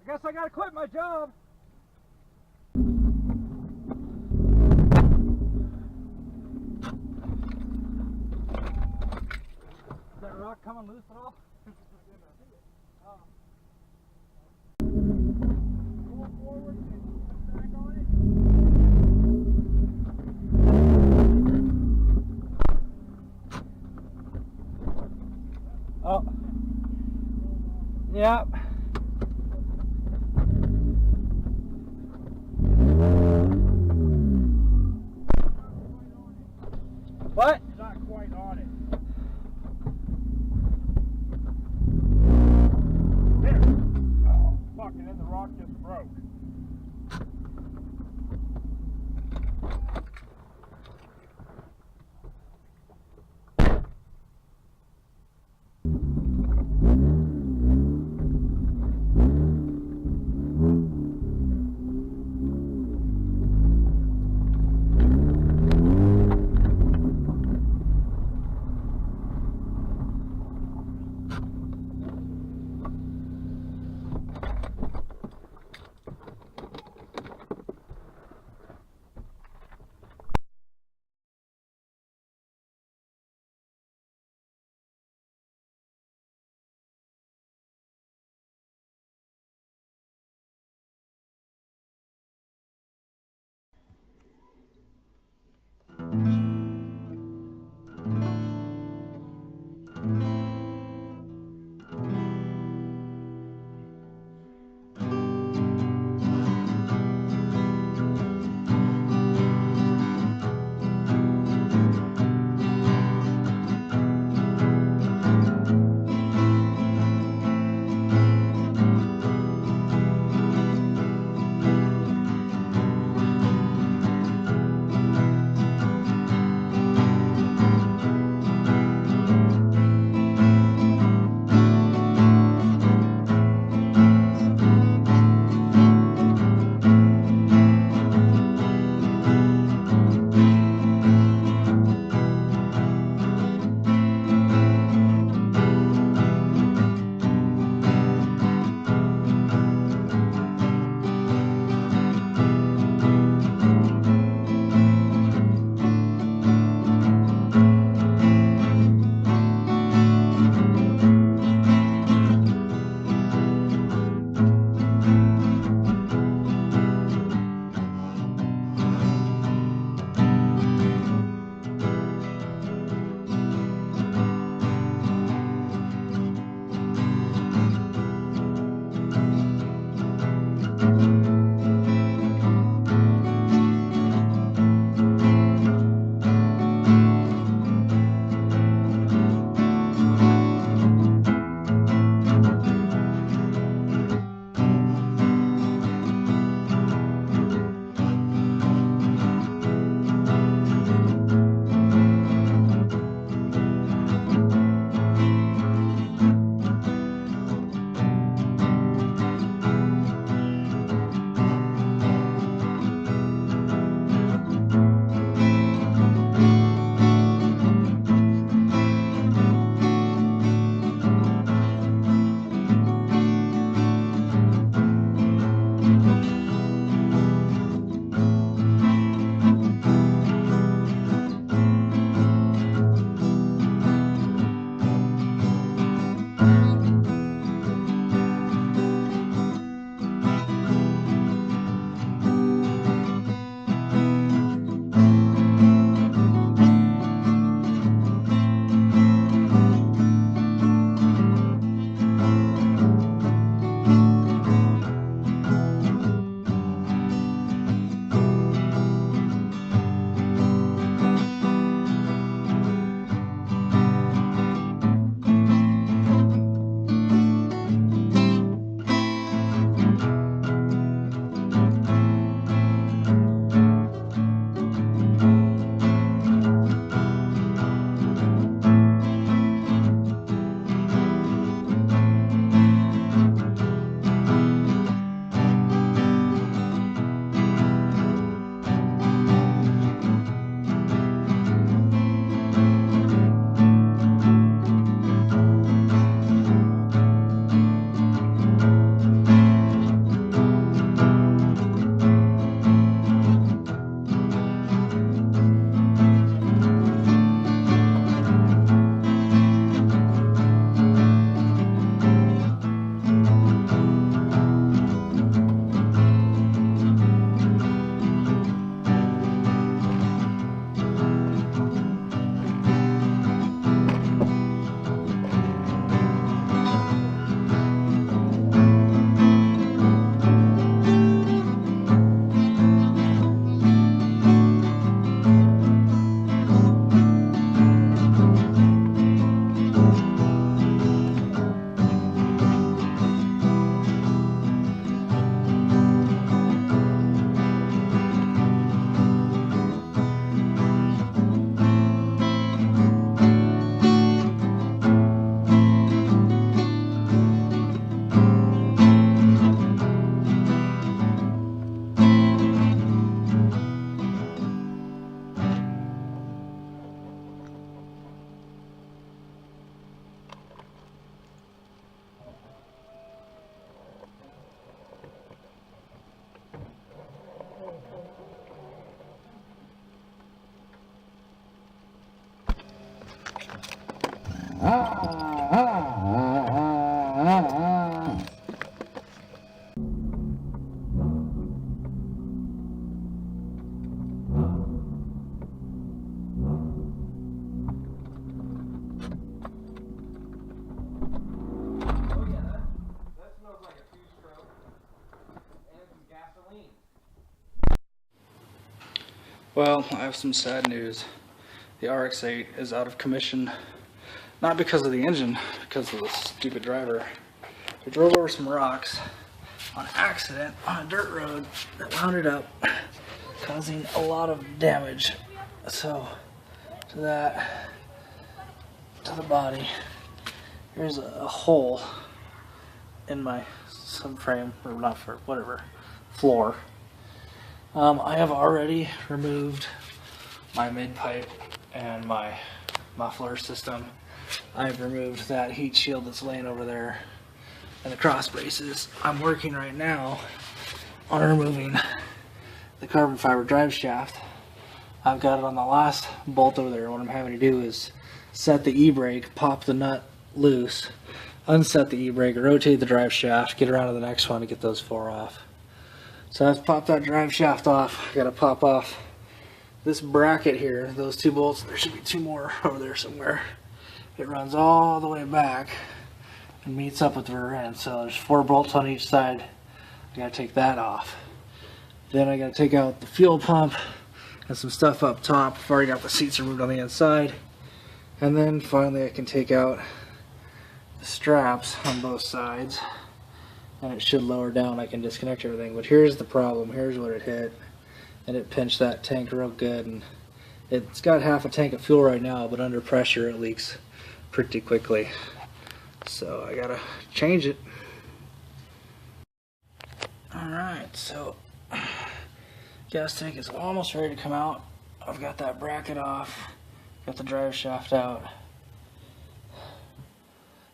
Guess I gotta quit my job. Is that rock coming loose at all? Go forward and put back on it. Oh. Yep. What? It's not quite on it. There. Oh, fuck, and then the rock just broke. Well, I have some sad news. The RX-8 is out of commission. Not because of the engine, because of the stupid driver. I drove over some rocks on accident on a dirt road that wound up causing a lot of damage. So, to that, to the body, here's a hole in my subframe, or not for whatever, floor. I have already removed my mid-pipe and my muffler system. I've removed that heat shield that's laying over there and the cross braces. I'm working right now on removing the carbon fiber drive shaft. I've got it on the last bolt over there. What I'm having to do is set the e-brake, pop the nut loose, unset the e-brake, rotate the drive shaft, get around to the next one to get those 4 off. So I have to pop that drive shaft off. I gotta pop off this bracket here, those 2 bolts. There should be 2 more over there somewhere. It runs all the way back and meets up with the rear end. So there's 4 bolts on each side. I gotta take that off. Then I gotta take out the fuel pump and some stuff up top. I've already got the seats removed on the inside. And then finally I can take out the straps on both sides. And it should lower down. I can disconnect everything. But here's the problem. Here's what it hit. And it pinched that tank real good. And it's got half a tank of fuel right now, but under pressure it leaks pretty quickly. So I gotta change it. Alright, so gas tank is almost ready to come out. I've got that bracket off. Got the drive shaft out.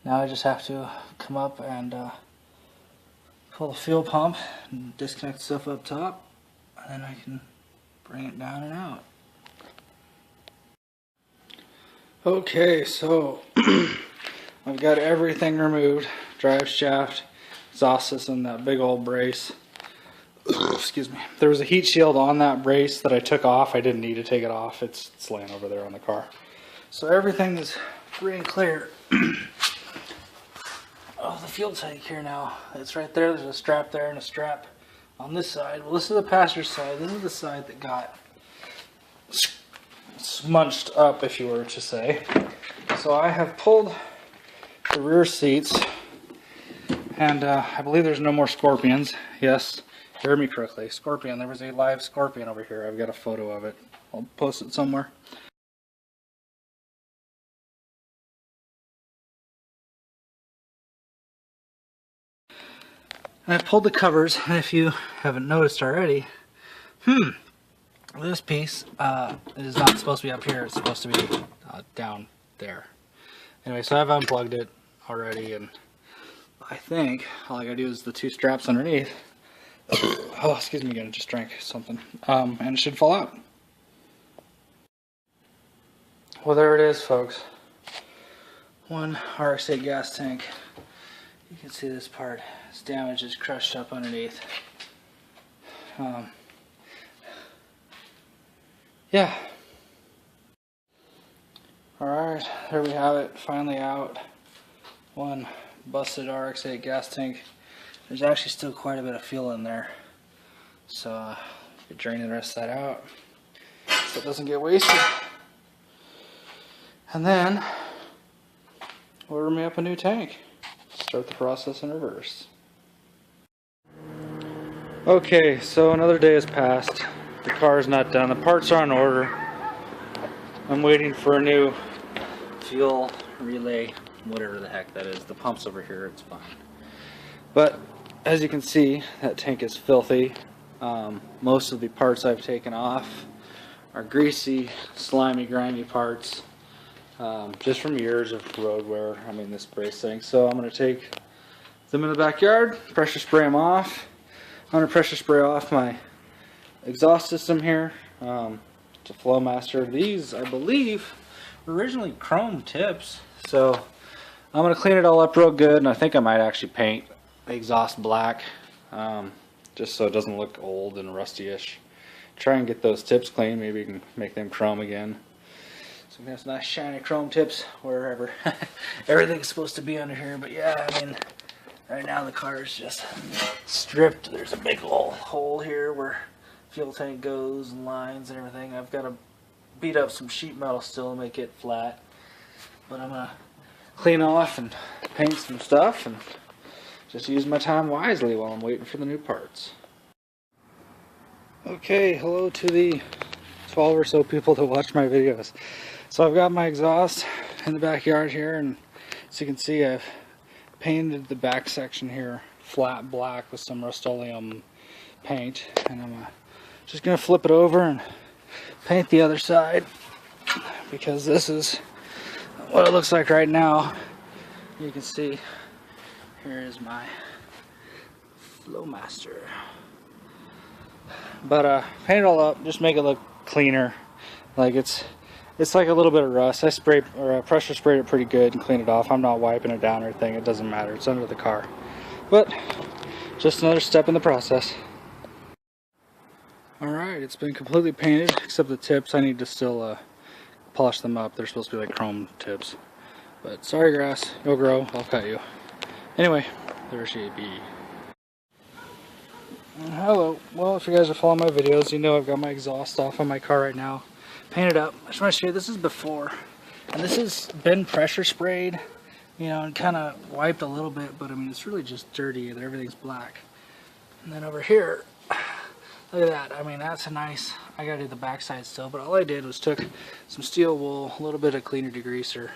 Now I just have to come up and pull the fuel pump and disconnect stuff up top, and then I can bring it down and out. Okay, so I've got everything removed. Drive shaft, exhaust system, that big old brace. Excuse me. There was a heat shield on that brace that I took off. I didn't need to take it off. It's laying over there on the car. So everything is free and clear. Oh, the fuel tank here now. It's right there. There's a strap there and a strap on this side. Well, this is the passenger side. This is the side that got smunched up, if you were to say. So I have pulled the rear seats, and I believe there's no more scorpions. Yes, you heard me correctly. Scorpion. There was a live scorpion over here. I've got a photo of it. I'll post it somewhere. And I've pulled the covers, and if you haven't noticed already, this piece is not supposed to be up here. It's supposed to be down there. Anyway, so I've unplugged it already, and I think all I gotta do is the 2 straps underneath. Oh, excuse me again, I just drank something. And it should fall out. Well, there it is, folks. One RX-8 gas tank. You can see this part. It's damaged, it's crushed up underneath. Yeah. Alright, there we have it. Finally out. One busted RX-8 gas tank. There's actually still quite a bit of fuel in there. So, drain the rest of that out so it doesn't get wasted. And then, order me up a new tank. Start the process in reverse. Okay, so another day has passed. The car is not done. The parts are in order. I'm waiting for a new fuel relay, whatever the heck that is. The pump's over here, it's fine. But as you can see, that tank is filthy. Most of the parts I've taken off are greasy, slimy, grimy parts. Just from years of road wear. I mean, this brace thing. So I'm going to take them in the backyard, pressure spray them off. I'm going to pressure spray off my exhaust system here to Flowmaster. These, I believe, were originally chrome tips. So I'm going to clean it all up real good, and I think I might actually paint the exhaust black just so it doesn't look old and rusty-ish. Try and get those tips clean. Maybe you can make them chrome again. So we have some nice shiny chrome tips wherever. Everything's supposed to be under here, but yeah, I mean, right now the car is just stripped. There's a big old hole here where fuel tank goes and lines and everything. I've got to beat up some sheet metal still and make it flat. But I'm going to clean off and paint some stuff and just use my time wisely while I'm waiting for the new parts. Okay, hello to the 12 or so people that watch my videos. So I've got my exhaust in the backyard here, and as you can see, I've painted the back section here flat black with some Rust-Oleum paint, and I'm just going to flip it over and paint the other side, because this is what it looks like right now. You can see here is my Flowmaster. But paint it all up, just make it look cleaner. Like it's like a little bit of rust. I sprayed or pressure sprayed it pretty good and cleaned it off. I'm not wiping it down or anything. It doesn't matter. It's under the car. But just another step in the process. Alright, it's been completely painted except the tips. I need to still polish them up. They're supposed to be like chrome tips. But sorry grass, you'll grow, I'll cut you. Anyway, there she be. Hello. Well, if you guys are following my videos, you know I've got my exhaust off on my car right now. Painted up. I just want to show you, this is before. And this has been pressure sprayed, you know, and kind of wiped a little bit, but I mean, it's really just dirty. Everything's black. And then over here, look at that. I mean, that's a nice, I gotta do the backside still, but all I did was took some steel wool, a little bit of cleaner degreaser,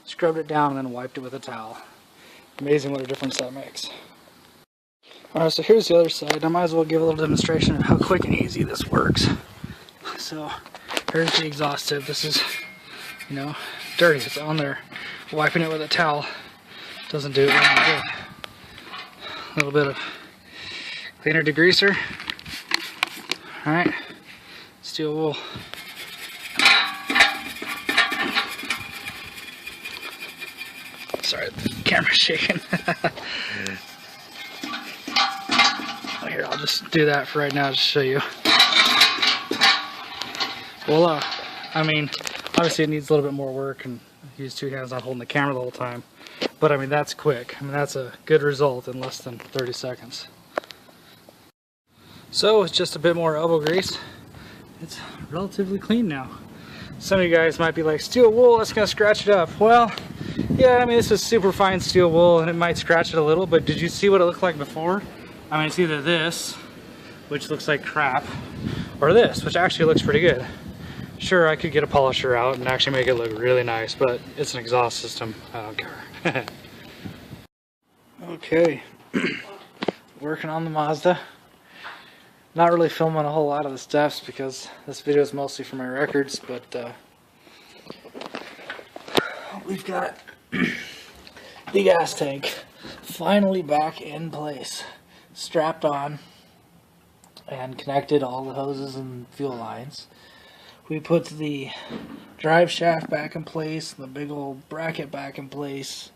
scrubbed it down, and then wiped it with a towel. Amazing what a difference that makes. Alright, so here's the other side. I might as well give a little demonstration of how quick and easy this works. So, here's the exhaust tip. This is, you know, dirty. It's on there. Wiping it with a towel doesn't do it really good. A little bit of cleaner degreaser. Alright, steel wool. Sorry, the camera's shaking. Here, I'll just do that for right now to show you. Well, I mean, obviously it needs a little bit more work, and use two hands not holding the camera the whole time. But I mean, that's quick. I mean, that's a good result in less than 30 seconds. So, it's just a bit more elbow grease. It's relatively clean now. Some of you guys might be like, steel wool, that's gonna scratch it up. Well, yeah, I mean, this is super fine steel wool, and it might scratch it a little, but did you see what it looked like before? I mean, it's either this, which looks like crap, or this, which actually looks pretty good. Sure, I could get a polisher out and actually make it look really nice, but it's an exhaust system. I don't care. Okay, working on the Mazda. Not really filming a whole lot of the steps because this video is mostly for my records, but we've got the gas tank finally back in place, strapped on and connected all the hoses and fuel lines. We put the drive shaft back in place, the big old bracket back in place.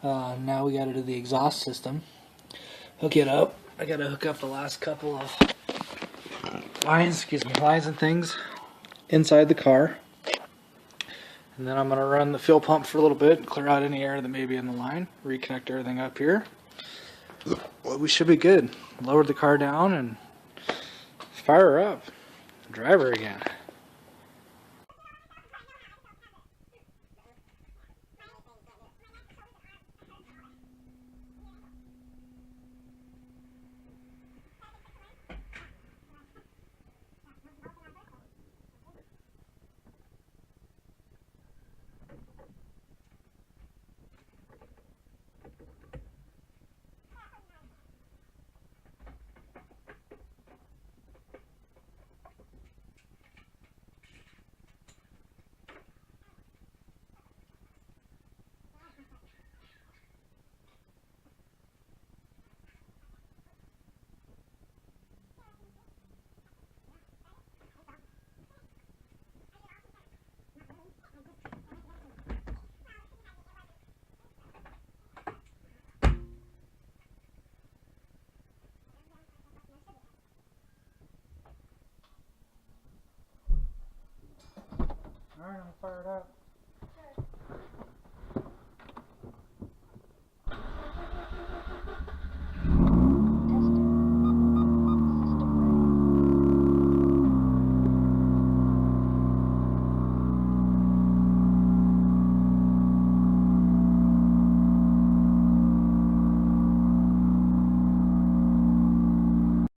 Now we got to do the exhaust system, hook it up. I got to hook up the last couple of lines and things inside the car, and then I'm going to run the fuel pump for a little bit, clear out any air that may be in the line, reconnect everything up here. Well, we should be good. Lower the car down and fire her up, drive her again.